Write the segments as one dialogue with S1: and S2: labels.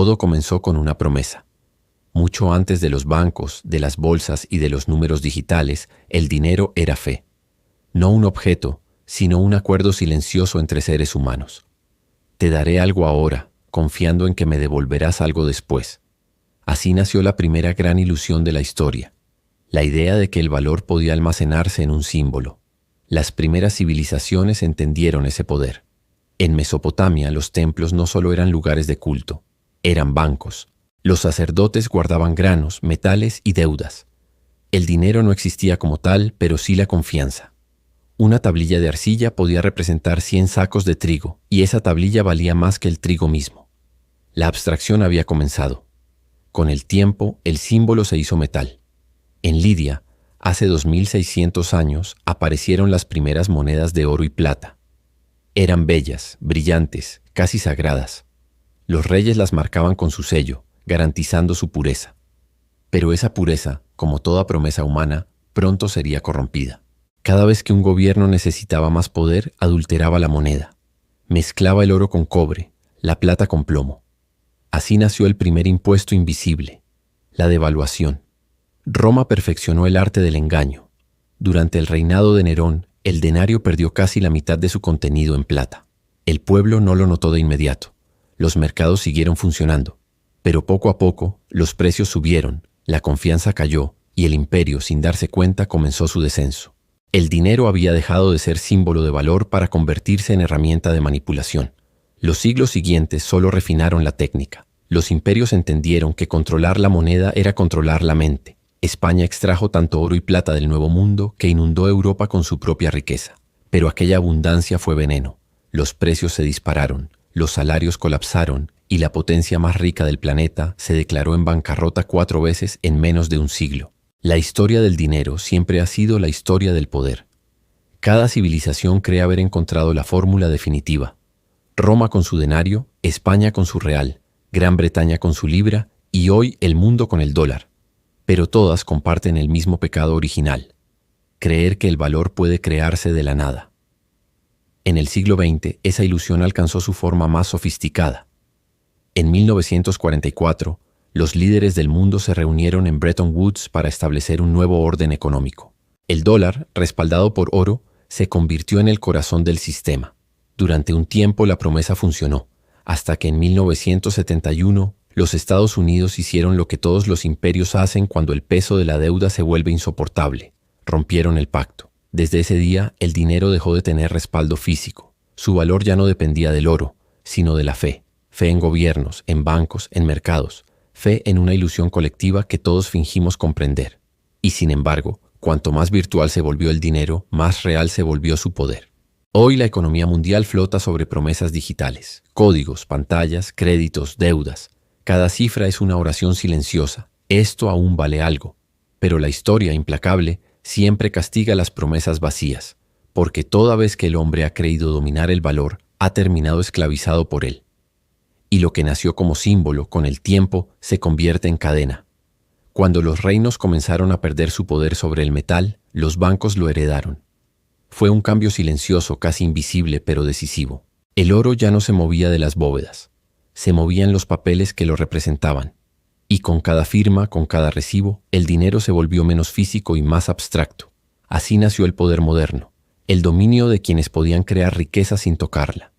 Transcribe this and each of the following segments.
S1: Todo comenzó con una promesa. Mucho antes de los bancos, de las bolsas y de los números digitales, el dinero era fe. No un objeto, sino un acuerdo silencioso entre seres humanos. Te daré algo ahora, confiando en que me devolverás algo después. Así nació la primera gran ilusión de la historia, la idea de que el valor podía almacenarse en un símbolo. Las primeras civilizaciones entendieron ese poder. En Mesopotamia, los templos no solo eran lugares de culto, eran bancos. Los sacerdotes guardaban granos, metales y deudas. El dinero no existía como tal, pero sí la confianza. Una tablilla de arcilla podía representar 100 sacos de trigo, y esa tablilla valía más que el trigo mismo. La abstracción había comenzado. Con el tiempo, el símbolo se hizo metal. En Lidia, hace 2600 años, aparecieron las primeras monedas de oro y plata. Eran bellas, brillantes, casi sagradas. Los reyes las marcaban con su sello, garantizando su pureza. Pero esa pureza, como toda promesa humana, pronto sería corrompida. Cada vez que un gobierno necesitaba más poder, adulteraba la moneda. Mezclaba el oro con cobre, la plata con plomo. Así nació el primer impuesto invisible, la devaluación. Roma perfeccionó el arte del engaño. Durante el reinado de Nerón, el denario perdió casi la mitad de su contenido en plata. El pueblo no lo notó de inmediato. Los mercados siguieron funcionando. Pero poco a poco, los precios subieron, la confianza cayó y el imperio, sin darse cuenta, comenzó su descenso. El dinero había dejado de ser símbolo de valor para convertirse en herramienta de manipulación. Los siglos siguientes solo refinaron la técnica. Los imperios entendieron que controlar la moneda era controlar la mente. España extrajo tanto oro y plata del Nuevo Mundo que inundó Europa con su propia riqueza. Pero aquella abundancia fue veneno. Los precios se dispararon, los salarios colapsaron y la potencia más rica del planeta se declaró en bancarrota 4 veces en menos de un siglo. La historia del dinero siempre ha sido la historia del poder. Cada civilización cree haber encontrado la fórmula definitiva. Roma con su denario, España con su real, Gran Bretaña con su libra y hoy el mundo con el dólar. Pero todas comparten el mismo pecado original: creer que el valor puede crearse de la nada. En el siglo XX, esa ilusión alcanzó su forma más sofisticada. En 1944, los líderes del mundo se reunieron en Bretton Woods para establecer un nuevo orden económico. El dólar, respaldado por oro, se convirtió en el corazón del sistema. Durante un tiempo la promesa funcionó, hasta que en 1971 los Estados Unidos hicieron lo que todos los imperios hacen cuando el peso de la deuda se vuelve insoportable: rompieron el pacto. Desde ese día, el dinero dejó de tener respaldo físico. Su valor ya no dependía del oro, sino de la fe. Fe en gobiernos, en bancos, en mercados. Fe en una ilusión colectiva que todos fingimos comprender. Y sin embargo, cuanto más virtual se volvió el dinero, más real se volvió su poder. Hoy la economía mundial flota sobre promesas digitales, códigos, pantallas, créditos, deudas. Cada cifra es una oración silenciosa. Esto aún vale algo. Pero la historia, implacable, siempre castiga las promesas vacías, porque toda vez que el hombre ha creído dominar el valor, ha terminado esclavizado por él. Y lo que nació como símbolo, con el tiempo, se convierte en cadena. Cuando los reinos comenzaron a perder su poder sobre el metal, los bancos lo heredaron. Fue un cambio silencioso, casi invisible, pero decisivo. El oro ya no se movía de las bóvedas. Se movían los papeles que lo representaban. Y con cada firma, con cada recibo, el dinero se volvió menos físico y más abstracto. Así nació el poder moderno, el dominio de quienes podían crear riqueza sin tocarla.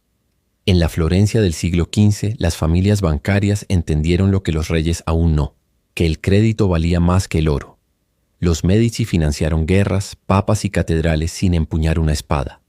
S1: En la Florencia del siglo XV, las familias bancarias entendieron lo que los reyes aún no: que el crédito valía más que el oro. Los Medici financiaron guerras, papas y catedrales sin empuñar una espada.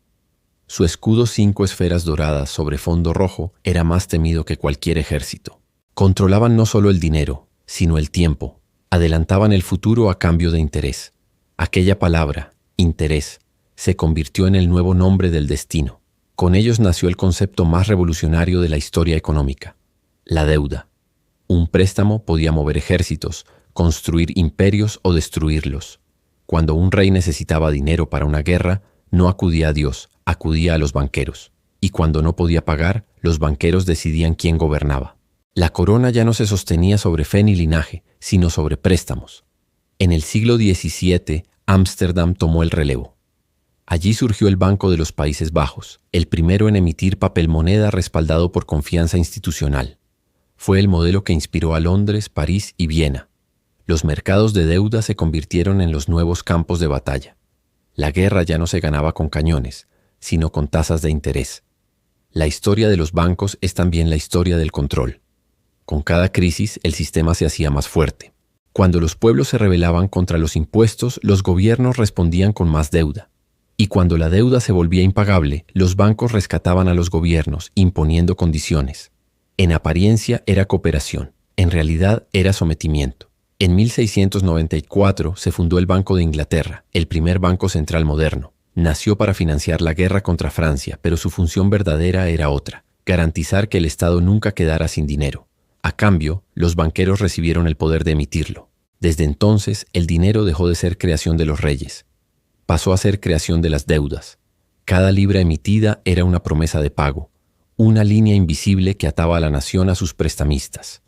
S1: Su escudo 5 esferas doradas sobre fondo rojo era más temido que cualquier ejército. Controlaban no solo el dinero, sino el tiempo. Adelantaban el futuro a cambio de interés. Aquella palabra, interés, se convirtió en el nuevo nombre del destino. Con ellos nació el concepto más revolucionario de la historia económica: la deuda. Un préstamo podía mover ejércitos, construir imperios o destruirlos. Cuando un rey necesitaba dinero para una guerra, no acudía a Dios, acudía a los banqueros. Y cuando no podía pagar, los banqueros decidían quién gobernaba. La corona ya no se sostenía sobre fe ni linaje, sino sobre préstamos. En el siglo XVII, Ámsterdam tomó el relevo. Allí surgió el Banco de los Países Bajos, el primero en emitir papel moneda respaldado por confianza institucional. Fue el modelo que inspiró a Londres, París y Viena. Los mercados de deuda se convirtieron en los nuevos campos de batalla. La guerra ya no se ganaba con cañones, sino con tasas de interés. La historia de los bancos es también la historia del control. Con cada crisis, el sistema se hacía más fuerte. Cuando los pueblos se rebelaban contra los impuestos, los gobiernos respondían con más deuda. Y cuando la deuda se volvía impagable, los bancos rescataban a los gobiernos, imponiendo condiciones. En apariencia era cooperación, en realidad era sometimiento. En 1694 se fundó el Banco de Inglaterra, el primer banco central moderno. Nació para financiar la guerra contra Francia, pero su función verdadera era otra: garantizar que el Estado nunca quedara sin dinero. A cambio, los banqueros recibieron el poder de emitirlo. Desde entonces, el dinero dejó de ser creación de los reyes. Pasó a ser creación de las deudas. Cada libra emitida era una promesa de pago, una línea invisible que ataba a la nación a sus prestamistas.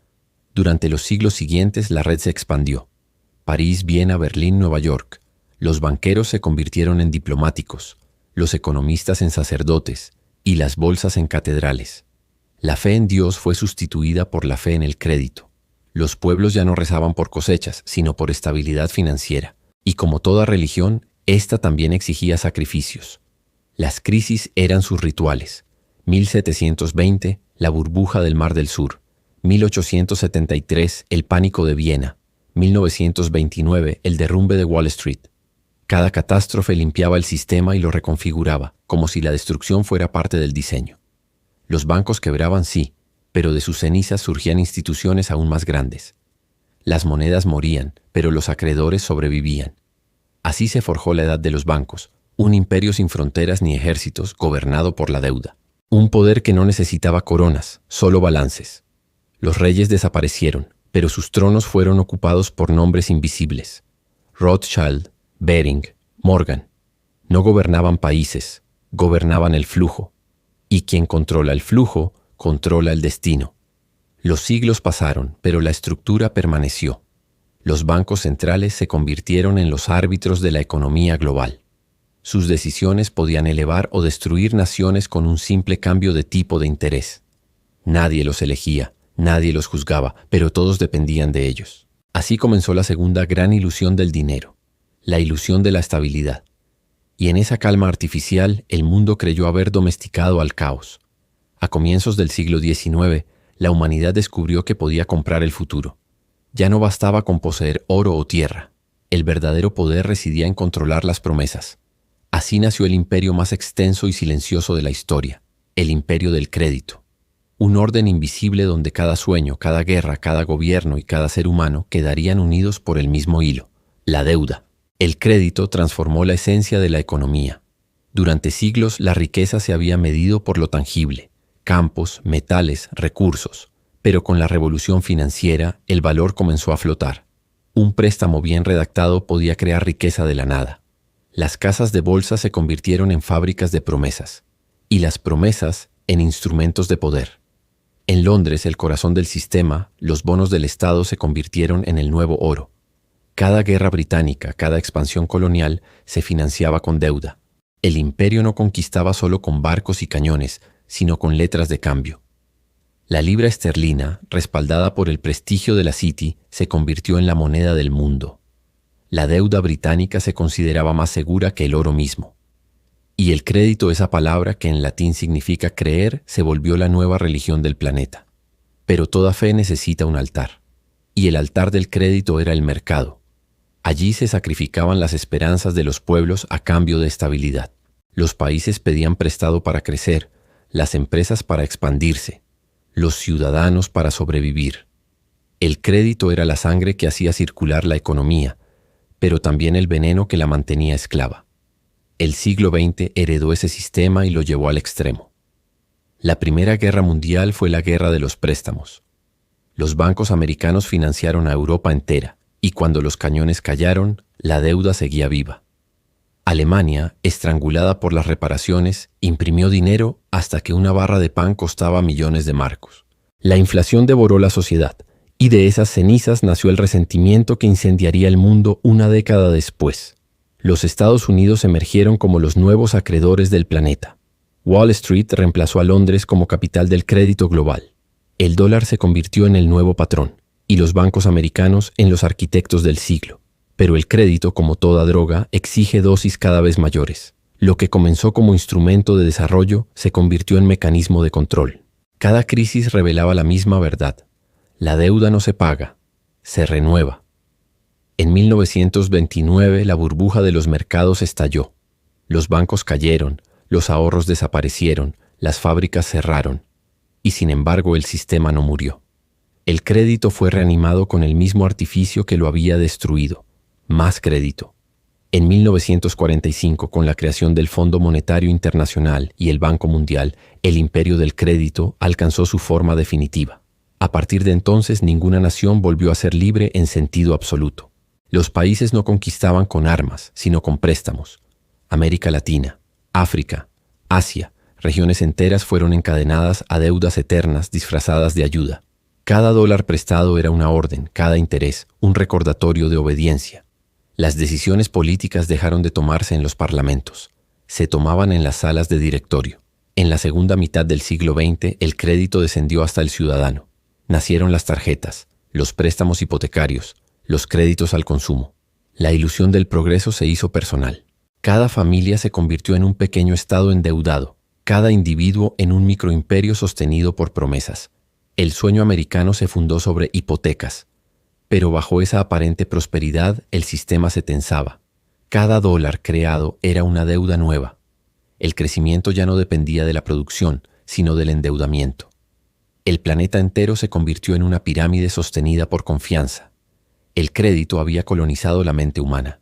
S1: Durante los siglos siguientes, la red se expandió. París, Viena, Berlín, Nueva York. Los banqueros se convirtieron en diplomáticos, los economistas en sacerdotes y las bolsas en catedrales. La fe en Dios fue sustituida por la fe en el crédito. Los pueblos ya no rezaban por cosechas, sino por estabilidad financiera. Y como toda religión, esta también exigía sacrificios. Las crisis eran sus rituales. 1720, la burbuja del Mar del Sur. 1873, el pánico de Viena. 1929, el derrumbe de Wall Street. Cada catástrofe limpiaba el sistema y lo reconfiguraba, como si la destrucción fuera parte del diseño. Los bancos quebraban, sí, pero de sus cenizas surgían instituciones aún más grandes. Las monedas morían, pero los acreedores sobrevivían. Así se forjó la edad de los bancos, un imperio sin fronteras ni ejércitos, gobernado por la deuda. Un poder que no necesitaba coronas, solo balances. Los reyes desaparecieron, pero sus tronos fueron ocupados por nombres invisibles. Rothschild, Bering, Morgan. No gobernaban países, gobernaban el flujo. Y quien controla el flujo, controla el destino. Los siglos pasaron, pero la estructura permaneció. Los bancos centrales se convirtieron en los árbitros de la economía global. Sus decisiones podían elevar o destruir naciones con un simple cambio de tipo de interés. Nadie los elegía, nadie los juzgaba, pero todos dependían de ellos. Así comenzó la segunda gran ilusión del dinero, la ilusión de la estabilidad. Y en esa calma artificial, el mundo creyó haber domesticado al caos. A comienzos del siglo XIX, la humanidad descubrió que podía comprar el futuro. Ya no bastaba con poseer oro o tierra. El verdadero poder residía en controlar las promesas. Así nació el imperio más extenso y silencioso de la historia, el imperio del crédito. Un orden invisible donde cada sueño, cada guerra, cada gobierno y cada ser humano quedarían unidos por el mismo hilo: la deuda. El crédito transformó la esencia de la economía. Durante siglos la riqueza se había medido por lo tangible: campos, metales, recursos. Pero con la revolución financiera, el valor comenzó a flotar. Un préstamo bien redactado podía crear riqueza de la nada. Las casas de bolsa se convirtieron en fábricas de promesas, y las promesas en instrumentos de poder. En Londres, el corazón del sistema, los bonos del Estado se convirtieron en el nuevo oro. Cada guerra británica, cada expansión colonial se financiaba con deuda. El imperio no conquistaba solo con barcos y cañones, sino con letras de cambio. La libra esterlina, respaldada por el prestigio de la City, se convirtió en la moneda del mundo. La deuda británica se consideraba más segura que el oro mismo. Y el crédito, esa palabra que en latín significa creer, se volvió la nueva religión del planeta. Pero toda fe necesita un altar. Y el altar del crédito era el mercado. Allí se sacrificaban las esperanzas de los pueblos a cambio de estabilidad. Los países pedían prestado para crecer, las empresas para expandirse, los ciudadanos para sobrevivir. El crédito era la sangre que hacía circular la economía, pero también el veneno que la mantenía esclava. El siglo XX heredó ese sistema y lo llevó al extremo. La Primera Guerra Mundial fue la guerra de los préstamos. Los bancos americanos financiaron a Europa entera, y cuando los cañones callaron, la deuda seguía viva. Alemania, estrangulada por las reparaciones, imprimió dinero hasta que una barra de pan costaba millones de marcos. La inflación devoró la sociedad, y de esas cenizas nació el resentimiento que incendiaría el mundo una década después. Los Estados Unidos emergieron como los nuevos acreedores del planeta. Wall Street reemplazó a Londres como capital del crédito global. El dólar se convirtió en el nuevo patrón, y los bancos americanos en los arquitectos del siglo. Pero el crédito, como toda droga, exige dosis cada vez mayores. Lo que comenzó como instrumento de desarrollo se convirtió en mecanismo de control. Cada crisis revelaba la misma verdad. La deuda no se paga, se renueva. En 1929 la burbuja de los mercados estalló. Los bancos cayeron, los ahorros desaparecieron, las fábricas cerraron. Y sin embargo el sistema no murió. El crédito fue reanimado con el mismo artificio que lo había destruido. Más crédito. En 1945, con la creación del Fondo Monetario Internacional y el Banco Mundial, el imperio del crédito alcanzó su forma definitiva. A partir de entonces, ninguna nación volvió a ser libre en sentido absoluto. Los países no conquistaban con armas, sino con préstamos. América Latina, África, Asia, regiones enteras fueron encadenadas a deudas eternas disfrazadas de ayuda. Cada dólar prestado era una orden, cada interés, un recordatorio de obediencia. Las decisiones políticas dejaron de tomarse en los parlamentos. Se tomaban en las salas de directorio. En la segunda mitad del siglo XX, el crédito descendió hasta el ciudadano. Nacieron las tarjetas, los préstamos hipotecarios, los créditos al consumo. La ilusión del progreso se hizo personal. Cada familia se convirtió en un pequeño estado endeudado, cada individuo en un microimperio sostenido por promesas. El sueño americano se fundó sobre hipotecas, pero bajo esa aparente prosperidad el sistema se tensaba. Cada dólar creado era una deuda nueva. El crecimiento ya no dependía de la producción, sino del endeudamiento. El planeta entero se convirtió en una pirámide sostenida por confianza. El crédito había colonizado la mente humana,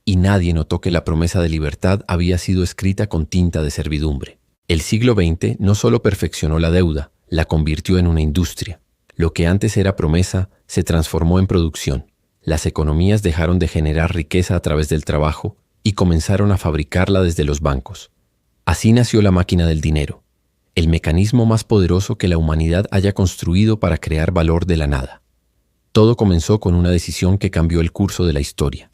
S1: y nadie notó que la promesa de libertad había sido escrita con tinta de servidumbre. El siglo XX no solo perfeccionó la deuda, la convirtió en una industria. Lo que antes era promesa se transformó en producción. Las economías dejaron de generar riqueza a través del trabajo y comenzaron a fabricarla desde los bancos. Así nació la máquina del dinero, el mecanismo más poderoso que la humanidad haya construido para crear valor de la nada. Todo comenzó con una decisión que cambió el curso de la historia.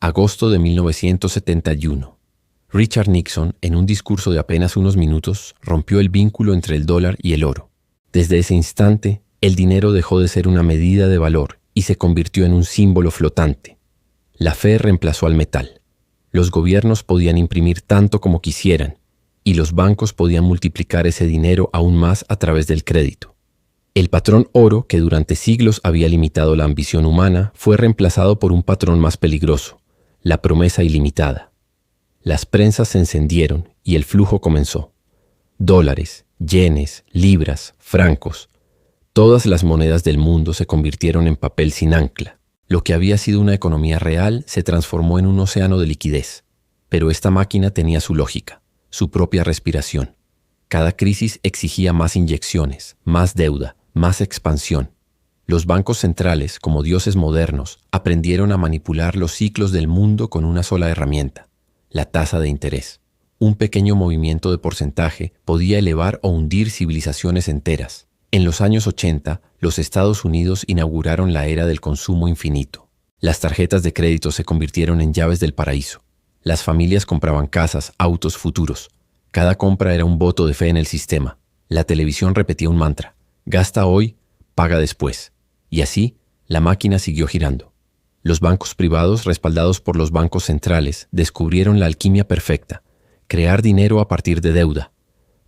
S1: Agosto de 1971. Richard Nixon, en un discurso de apenas unos minutos, rompió el vínculo entre el dólar y el oro. Desde ese instante, el dinero dejó de ser una medida de valor y se convirtió en un símbolo flotante. La fe reemplazó al metal. Los gobiernos podían imprimir tanto como quisieran, y los bancos podían multiplicar ese dinero aún más a través del crédito. El patrón oro, que durante siglos había limitado la ambición humana, fue reemplazado por un patrón más peligroso, la promesa ilimitada. Las prensas se encendieron y el flujo comenzó. Dólares, yenes, libras, francos. Todas las monedas del mundo se convirtieron en papel sin ancla. Lo que había sido una economía real se transformó en un océano de liquidez. Pero esta máquina tenía su lógica, su propia respiración. Cada crisis exigía más inyecciones, más deuda, más expansión. Los bancos centrales, como dioses modernos, aprendieron a manipular los ciclos del mundo con una sola herramienta: la tasa de interés. Un pequeño movimiento de porcentaje podía elevar o hundir civilizaciones enteras. En los años 80, los Estados Unidos inauguraron la era del consumo infinito. Las tarjetas de crédito se convirtieron en llaves del paraíso. Las familias compraban casas, autos, futuros. Cada compra era un voto de fe en el sistema. La televisión repetía un mantra: gasta hoy, paga después. Y así, la máquina siguió girando. Los bancos privados, respaldados por los bancos centrales, descubrieron la alquimia perfecta: crear dinero a partir de deuda.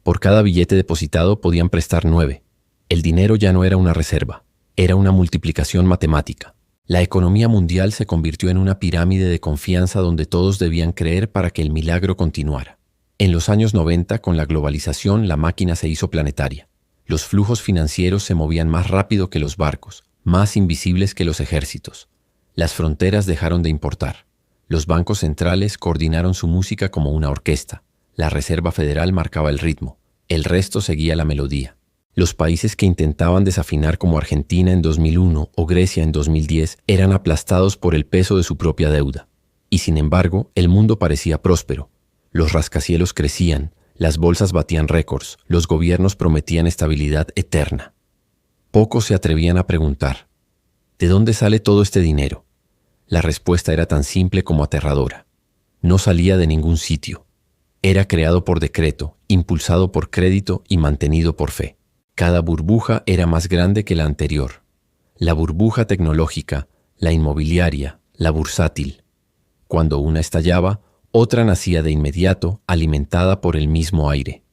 S1: Por cada billete depositado podían prestar 9. El dinero ya no era una reserva, era una multiplicación matemática. La economía mundial se convirtió en una pirámide de confianza donde todos debían creer para que el milagro continuara. En los años 90, con la globalización, la máquina se hizo planetaria. Los flujos financieros se movían más rápido que los barcos, más invisibles que los ejércitos. Las fronteras dejaron de importar. Los bancos centrales coordinaron su música como una orquesta. La Reserva Federal marcaba el ritmo. El resto seguía la melodía. Los países que intentaban desafinar, como Argentina en 2001 o Grecia en 2010, eran aplastados por el peso de su propia deuda. Y sin embargo, el mundo parecía próspero. Los rascacielos crecían, las bolsas batían récords, los gobiernos prometían estabilidad eterna. Pocos se atrevían a preguntar: ¿de dónde sale todo este dinero? La respuesta era tan simple como aterradora. No salía de ningún sitio. Era creado por decreto, impulsado por crédito y mantenido por fe. Cada burbuja era más grande que la anterior. La burbuja tecnológica, la inmobiliaria, la bursátil. Cuando una estallaba, otra nacía de inmediato, alimentada por el mismo aire.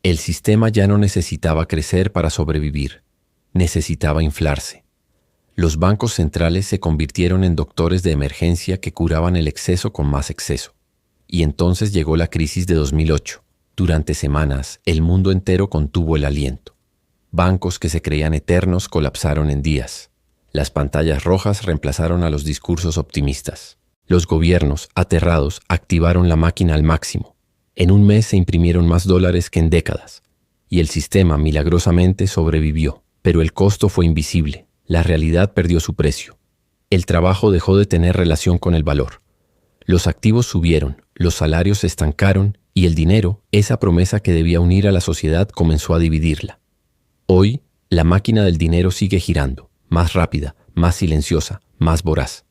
S1: El sistema ya no necesitaba crecer para sobrevivir, necesitaba inflarse. Los bancos centrales se convirtieron en doctores de emergencia que curaban el exceso con más exceso. Y entonces llegó la crisis de 2008. Durante semanas, el mundo entero contuvo el aliento. Bancos que se creían eternos colapsaron en días. Las pantallas rojas reemplazaron a los discursos optimistas. Los gobiernos, aterrados, activaron la máquina al máximo. En un mes se imprimieron más dólares que en décadas. Y el sistema milagrosamente sobrevivió. Pero el costo fue invisible. La realidad perdió su precio. El trabajo dejó de tener relación con el valor. Los activos subieron, los salarios se estancaron y el dinero, esa promesa que debía unir a la sociedad, comenzó a dividirla. Hoy, la máquina del dinero sigue girando, más rápida, más silenciosa, más voraz.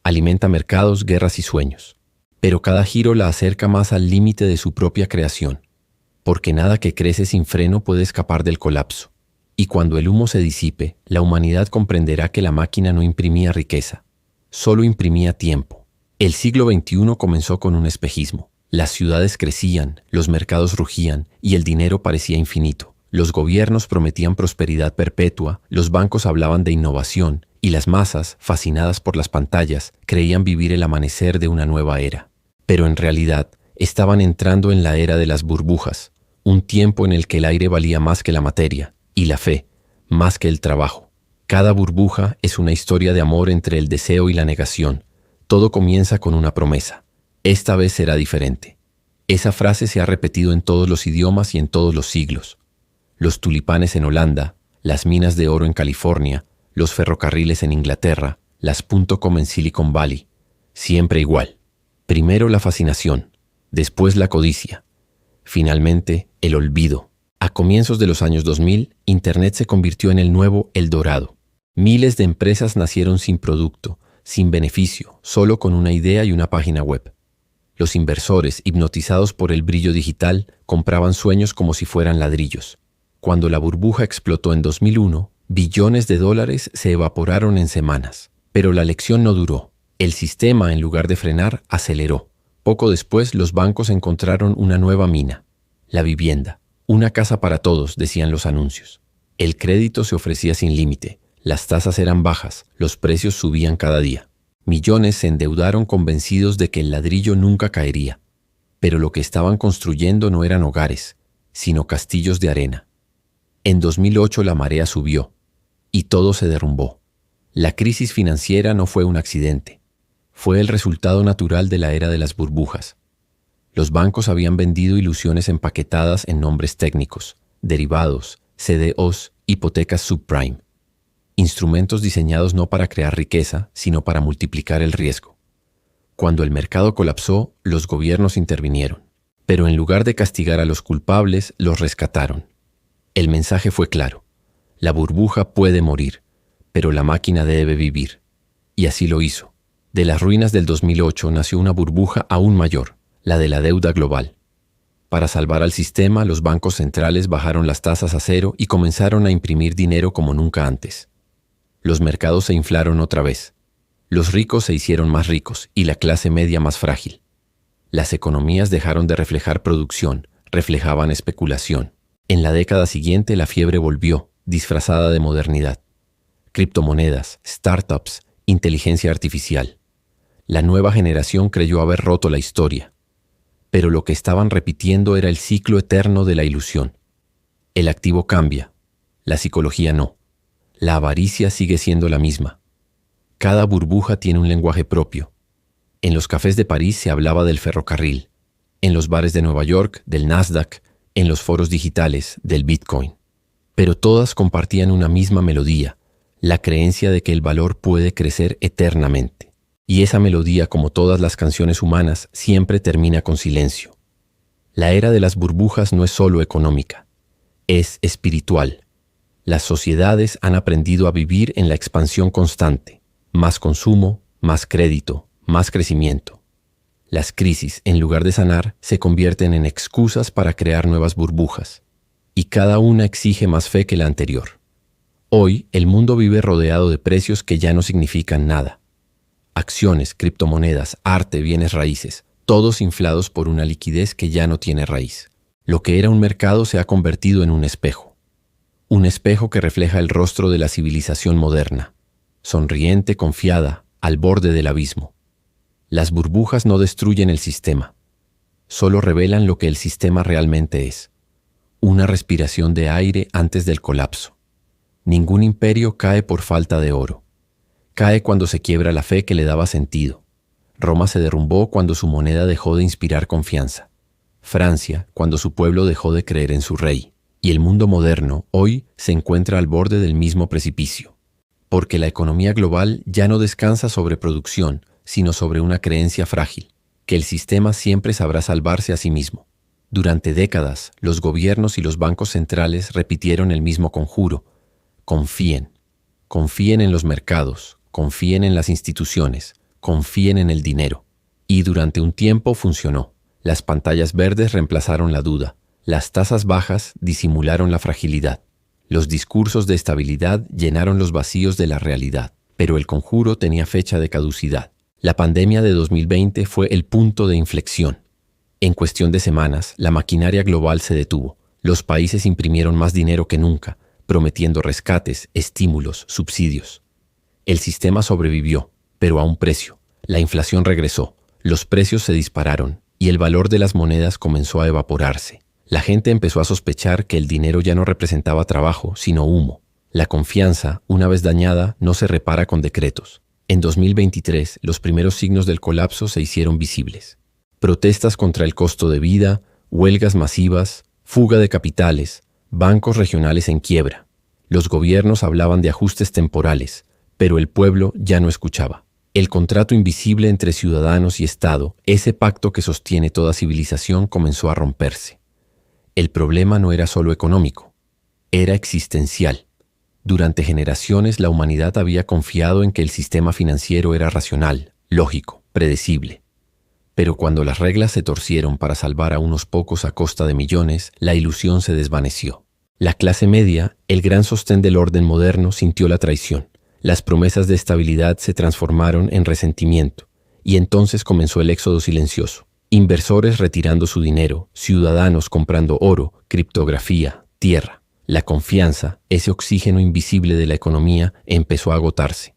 S1: Alimenta mercados, guerras y sueños. Pero cada giro la acerca más al límite de su propia creación, porque nada que crece sin freno puede escapar del colapso. Y cuando el humo se disipe, la humanidad comprenderá que la máquina no imprimía riqueza, solo imprimía tiempo. El siglo XXI comenzó con un espejismo. Las ciudades crecían, los mercados rugían y el dinero parecía infinito. Los gobiernos prometían prosperidad perpetua, los bancos hablaban de innovación y las masas, fascinadas por las pantallas, creían vivir el amanecer de una nueva era. Pero en realidad, estaban entrando en la era de las burbujas, un tiempo en el que el aire valía más que la materia y la fe, más que el trabajo. Cada burbuja es una historia de amor entre el deseo y la negación. Todo comienza con una promesa. Esta vez será diferente. Esa frase se ha repetido en todos los idiomas y en todos los siglos. Los tulipanes en Holanda, las minas de oro en California, los ferrocarriles en Inglaterra, las .com en Silicon Valley. Siempre igual. Primero la fascinación, después la codicia. Finalmente, el olvido. A comienzos de los años 2000, Internet se convirtió en el nuevo El Dorado. Miles de empresas nacieron sin producto, sin beneficio, solo con una idea y una página web. Los inversores, hipnotizados por el brillo digital, compraban sueños como si fueran ladrillos. Cuando la burbuja explotó en 2001, billones de dólares se evaporaron en semanas. Pero la lección no duró. El sistema, en lugar de frenar, aceleró. Poco después, los bancos encontraron una nueva mina: la vivienda. Una casa para todos, decían los anuncios. El crédito se ofrecía sin límite, las tasas eran bajas, los precios subían cada día. Millones se endeudaron convencidos de que el ladrillo nunca caería. Pero lo que estaban construyendo no eran hogares, sino castillos de arena. En 2008 la marea subió, y todo se derrumbó. La crisis financiera no fue un accidente, fue el resultado natural de la era de las burbujas. Los bancos habían vendido ilusiones empaquetadas en nombres técnicos, derivados, CDOs, hipotecas subprime. Instrumentos diseñados no para crear riqueza, sino para multiplicar el riesgo. Cuando el mercado colapsó, los gobiernos intervinieron. Pero en lugar de castigar a los culpables, los rescataron. El mensaje fue claro: la burbuja puede morir, pero la máquina debe vivir. Y así lo hizo. De las ruinas del 2008 nació una burbuja aún mayor, la de la deuda global. Para salvar al sistema, los bancos centrales bajaron las tasas a cero y comenzaron a imprimir dinero como nunca antes. Los mercados se inflaron otra vez. Los ricos se hicieron más ricos y la clase media más frágil. Las economías dejaron de reflejar producción, reflejaban especulación. En la década siguiente la fiebre volvió, disfrazada de modernidad. Criptomonedas, startups, inteligencia artificial. La nueva generación creyó haber roto la historia. Pero lo que estaban repitiendo era el ciclo eterno de la ilusión. El activo cambia, la psicología no. La avaricia sigue siendo la misma. Cada burbuja tiene un lenguaje propio. En los cafés de París se hablaba del ferrocarril, en los bares de Nueva York, del Nasdaq, en los foros digitales, del Bitcoin. Pero todas compartían una misma melodía, la creencia de que el valor puede crecer eternamente. Y esa melodía, como todas las canciones humanas, siempre termina con silencio. La era de las burbujas no es solo económica, es espiritual. Las sociedades han aprendido a vivir en la expansión constante. Más consumo, más crédito, más crecimiento. Las crisis, en lugar de sanar, se convierten en excusas para crear nuevas burbujas. y cada una exige más fe que la anterior. Hoy, el mundo vive rodeado de precios que ya no significan nada. Acciones, criptomonedas, arte, bienes raíces, todos inflados por una liquidez que ya no tiene raíz. Lo que era un mercado se ha convertido en un espejo. Un espejo que refleja el rostro de la civilización moderna, sonriente, confiada, al borde del abismo. Las burbujas no destruyen el sistema, solo revelan lo que el sistema realmente es. Una respiración de aire antes del colapso. Ningún imperio cae por falta de oro. Cae cuando se quiebra la fe que le daba sentido. Roma se derrumbó cuando su moneda dejó de inspirar confianza. Francia, cuando su pueblo dejó de creer en su rey. Y el mundo moderno, hoy, se encuentra al borde del mismo precipicio. Porque la economía global ya no descansa sobre producción, sino sobre una creencia frágil, que el sistema siempre sabrá salvarse a sí mismo. Durante décadas, los gobiernos y los bancos centrales repitieron el mismo conjuro: confíen. Confíen en los mercados, confíen en las instituciones, confíen en el dinero. Y durante un tiempo funcionó. Las pantallas verdes reemplazaron la duda. Las tasas bajas disimularon la fragilidad. Los discursos de estabilidad llenaron los vacíos de la realidad. Pero el conjuro tenía fecha de caducidad. La pandemia de 2020 fue el punto de inflexión. En cuestión de semanas, la maquinaria global se detuvo. Los países imprimieron más dinero que nunca, prometiendo rescates, estímulos, subsidios. El sistema sobrevivió, pero a un precio. La inflación regresó, los precios se dispararon y el valor de las monedas comenzó a evaporarse. La gente empezó a sospechar que el dinero ya no representaba trabajo, sino humo. La confianza, una vez dañada, no se repara con decretos. En 2023, los primeros signos del colapso se hicieron visibles. Protestas contra el costo de vida, huelgas masivas, fuga de capitales, bancos regionales en quiebra. Los gobiernos hablaban de ajustes temporales, pero el pueblo ya no escuchaba. El contrato invisible entre ciudadanos y Estado, ese pacto que sostiene toda civilización, comenzó a romperse. El problema no era solo económico, era existencial. Durante generaciones la humanidad había confiado en que el sistema financiero era racional, lógico, predecible. Pero cuando las reglas se torcieron para salvar a unos pocos a costa de millones, la ilusión se desvaneció. La clase media, el gran sostén del orden moderno, sintió la traición. Las promesas de estabilidad se transformaron en resentimiento, y entonces comenzó el éxodo silencioso. Inversores retirando su dinero, ciudadanos comprando oro, criptografía, tierra. La confianza, ese oxígeno invisible de la economía, empezó a agotarse.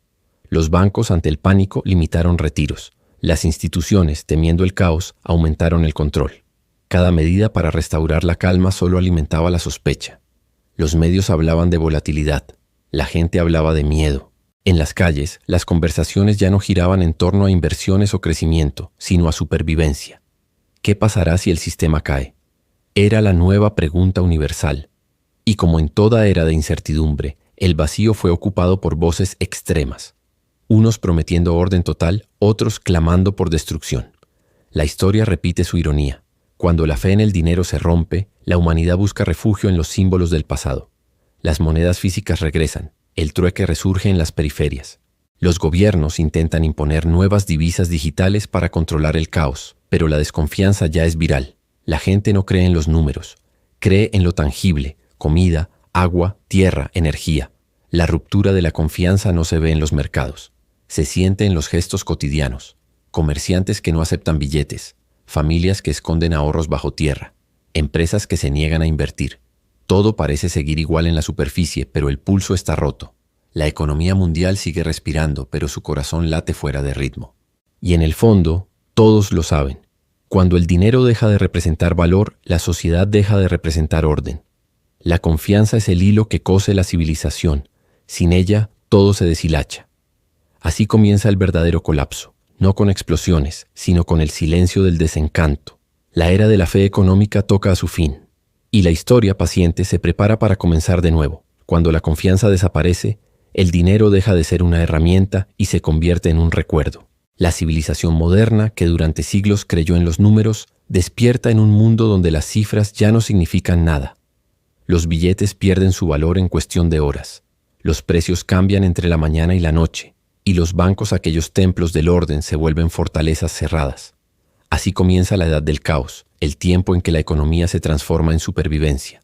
S1: Los bancos, ante el pánico, limitaron retiros. Las instituciones, temiendo el caos, aumentaron el control. Cada medida para restaurar la calma solo alimentaba la sospecha. Los medios hablaban de volatilidad. La gente hablaba de miedo. En las calles, las conversaciones ya no giraban en torno a inversiones o crecimiento, sino a supervivencia. ¿Qué pasará si el sistema cae? Era la nueva pregunta universal. Y como en toda era de incertidumbre, el vacío fue ocupado por voces extremas. Unos prometiendo orden total, otros clamando por destrucción. La historia repite su ironía. Cuando la fe en el dinero se rompe, la humanidad busca refugio en los símbolos del pasado. Las monedas físicas regresan. El trueque resurge en las periferias. Los gobiernos intentan imponer nuevas divisas digitales para controlar el caos, pero la desconfianza ya es viral. La gente no cree en los números, cree en lo tangible: comida, agua, tierra, energía. La ruptura de la confianza no se ve en los mercados, se siente en los gestos cotidianos. Comerciantes que no aceptan billetes, familias que esconden ahorros bajo tierra, empresas que se niegan a invertir. Todo parece seguir igual en la superficie, pero el pulso está roto. La economía mundial sigue respirando, pero su corazón late fuera de ritmo. Y en el fondo, todos lo saben. Cuando el dinero deja de representar valor, la sociedad deja de representar orden. La confianza es el hilo que cose la civilización. Sin ella, todo se deshilacha. Así comienza el verdadero colapso, no con explosiones, sino con el silencio del desencanto. La era de la fe económica toca a su fin. Y la historia paciente se prepara para comenzar de nuevo. Cuando la confianza desaparece, el dinero deja de ser una herramienta y se convierte en un recuerdo. La civilización moderna, que durante siglos creyó en los números, despierta en un mundo donde las cifras ya no significan nada. Los billetes pierden su valor en cuestión de horas. Los precios cambian entre la mañana y la noche, y los bancos, aquellos templos del orden, se vuelven fortalezas cerradas. Así comienza la edad del caos, el tiempo en que la economía se transforma en supervivencia.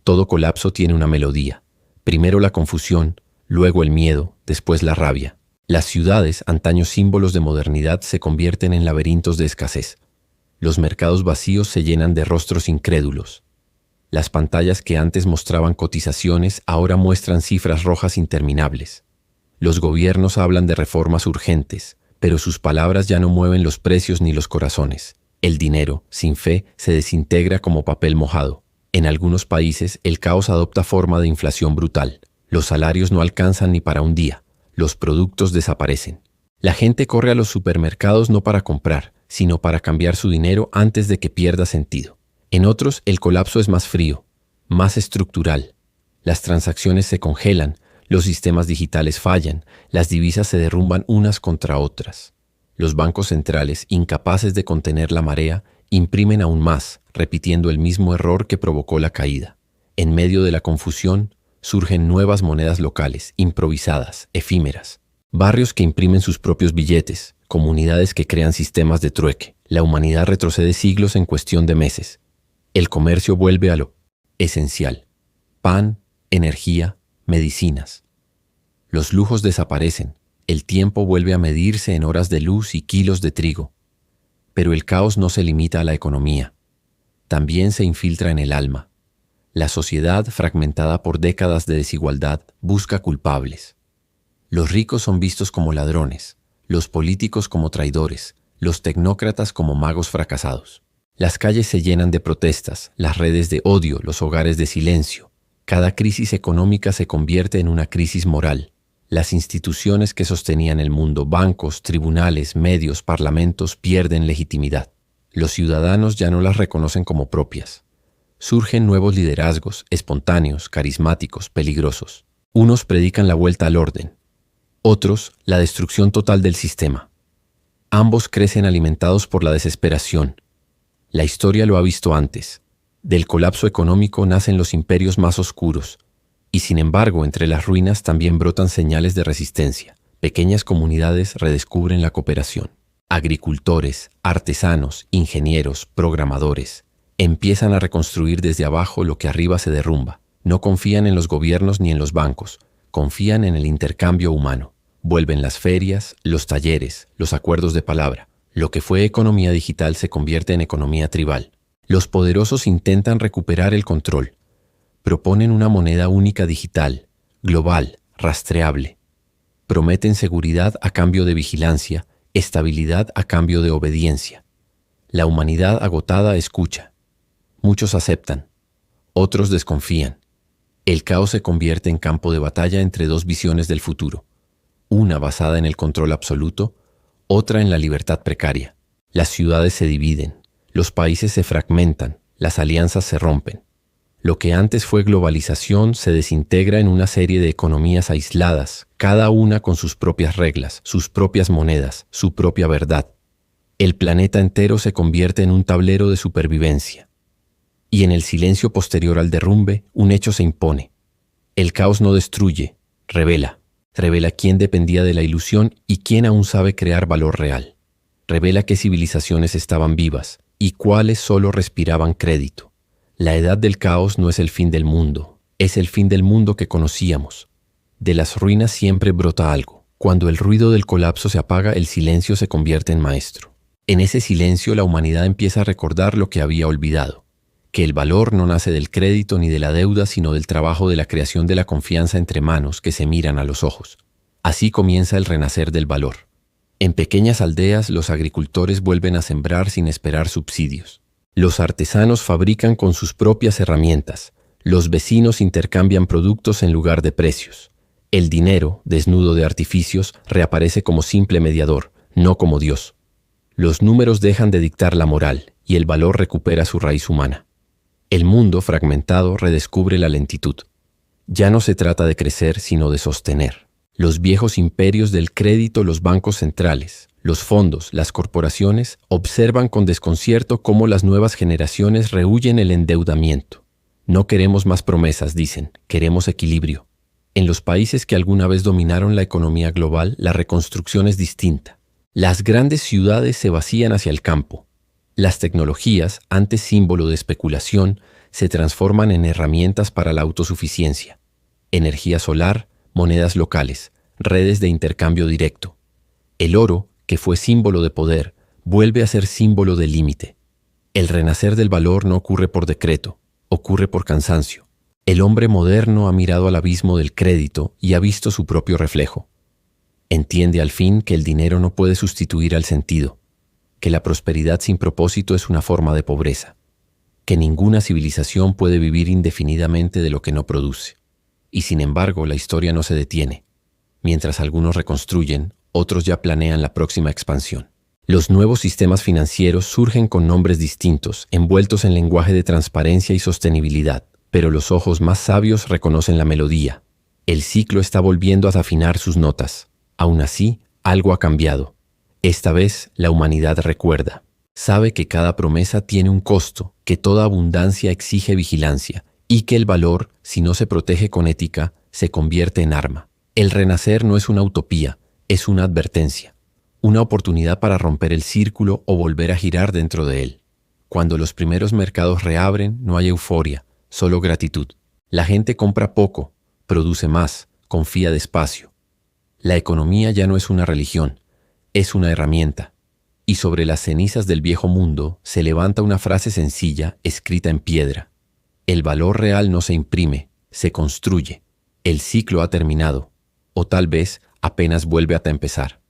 S1: Todo colapso tiene una melodía. Primero la confusión, luego el miedo, después la rabia. Las ciudades, antaño símbolos de modernidad, se convierten en laberintos de escasez. Los mercados vacíos se llenan de rostros incrédulos. Las pantallas que antes mostraban cotizaciones ahora muestran cifras rojas interminables. Los gobiernos hablan de reformas urgentes, pero sus palabras ya no mueven los precios ni los corazones. El dinero, sin fe, se desintegra como papel mojado. En algunos países, el caos adopta forma de inflación brutal. Los salarios no alcanzan ni para un día. Los productos desaparecen. La gente corre a los supermercados no para comprar, sino para cambiar su dinero antes de que pierda sentido. En otros, el colapso es más frío, más estructural. Las transacciones se congelan, los sistemas digitales fallan, las divisas se derrumban unas contra otras. Los bancos centrales, incapaces de contener la marea, imprimen aún más, repitiendo el mismo error que provocó la caída. En medio de la confusión, surgen nuevas monedas locales, improvisadas, efímeras. Barrios que imprimen sus propios billetes, comunidades que crean sistemas de trueque. La humanidad retrocede siglos en cuestión de meses. El comercio vuelve a lo esencial: pan, energía, medicinas. Los lujos desaparecen, el tiempo vuelve a medirse en horas de luz y kilos de trigo. Pero el caos no se limita a la economía, también se infiltra en el alma. La sociedad, fragmentada por décadas de desigualdad, busca culpables. Los ricos son vistos como ladrones, los políticos como traidores, los tecnócratas como magos fracasados. Las calles se llenan de protestas, las redes de odio, los hogares de silencio. Cada crisis económica se convierte en una crisis moral. Las instituciones que sostenían el mundo, bancos, tribunales, medios, parlamentos, pierden legitimidad. Los ciudadanos ya no las reconocen como propias. Surgen nuevos liderazgos, espontáneos, carismáticos, peligrosos. Unos predican la vuelta al orden, otros la destrucción total del sistema. Ambos crecen alimentados por la desesperación. La historia lo ha visto antes. Del colapso económico nacen los imperios más oscuros, y sin embargo, entre las ruinas también brotan señales de resistencia. Pequeñas comunidades redescubren la cooperación. Agricultores, artesanos, ingenieros, programadores empiezan a reconstruir desde abajo lo que arriba se derrumba. No confían en los gobiernos ni en los bancos, confían en el intercambio humano. Vuelven las ferias, los talleres, los acuerdos de palabra. Lo que fue economía digital se convierte en economía tribal. Los poderosos intentan recuperar el control. Proponen una moneda única digital, global, rastreable. Prometen seguridad a cambio de vigilancia, estabilidad a cambio de obediencia. La humanidad agotada escucha. Muchos aceptan, otros desconfían. El caos se convierte en campo de batalla entre dos visiones del futuro. Una basada en el control absoluto, otra en la libertad precaria. Las ciudades se dividen, los países se fragmentan, las alianzas se rompen. Lo que antes fue globalización se desintegra en una serie de economías aisladas, cada una con sus propias reglas, sus propias monedas, su propia verdad. El planeta entero se convierte en un tablero de supervivencia. Y en el silencio posterior al derrumbe, un hecho se impone. El caos no destruye, revela. Revela quién dependía de la ilusión y quién aún sabe crear valor real. Revela qué civilizaciones estaban vivas y cuáles solo respiraban crédito. La edad del caos no es el fin del mundo, es el fin del mundo que conocíamos. De las ruinas siempre brota algo. Cuando el ruido del colapso se apaga, el silencio se convierte en maestro. En ese silencio la humanidad empieza a recordar lo que había olvidado. Que el valor no nace del crédito ni de la deuda, sino del trabajo de la creación de la confianza entre manos que se miran a los ojos. Así comienza el renacer del valor. En pequeñas aldeas los agricultores vuelven a sembrar sin esperar subsidios. Los artesanos fabrican con sus propias herramientas. Los vecinos intercambian productos en lugar de precios. El dinero, desnudo de artificios, reaparece como simple mediador, no como Dios. Los números dejan de dictar la moral y el valor recupera su raíz humana. El mundo fragmentado redescubre la lentitud. Ya no se trata de crecer, sino de sostener. Los viejos imperios del crédito, los bancos centrales, los fondos, las corporaciones, observan con desconcierto cómo las nuevas generaciones rehuyen el endeudamiento. No queremos más promesas, dicen, queremos equilibrio. En los países que alguna vez dominaron la economía global, la reconstrucción es distinta. Las grandes ciudades se vacían hacia el campo. Las tecnologías, antes símbolo de especulación, se transforman en herramientas para la autosuficiencia. Energía solar, monedas locales, redes de intercambio directo. El oro, que fue símbolo de poder, vuelve a ser símbolo de límite. El renacer del valor no ocurre por decreto, ocurre por cansancio. El hombre moderno ha mirado al abismo del crédito y ha visto su propio reflejo. Entiende al fin que el dinero no puede sustituir al sentido, que la prosperidad sin propósito es una forma de pobreza, que ninguna civilización puede vivir indefinidamente de lo que no produce. Y sin embargo, la historia no se detiene. Mientras algunos reconstruyen, otros ya planean la próxima expansión. Los nuevos sistemas financieros surgen con nombres distintos, envueltos en lenguaje de transparencia y sostenibilidad, pero los ojos más sabios reconocen la melodía. El ciclo está volviendo a afinar sus notas. Aún así, algo ha cambiado. Esta vez, la humanidad recuerda. Sabe que cada promesa tiene un costo, que toda abundancia exige vigilancia, y que el valor, si no se protege con ética, se convierte en arma. El renacer no es una utopía, es una advertencia. Una oportunidad para romper el círculo o volver a girar dentro de él. Cuando los primeros mercados reabren, no hay euforia, solo gratitud. La gente compra poco, produce más, confía despacio. La economía ya no es una religión, es una herramienta. Y sobre las cenizas del viejo mundo se levanta una frase sencilla escrita en piedra. El valor real no se imprime, se construye. El ciclo ha terminado, o tal vez apenas vuelve a empezar.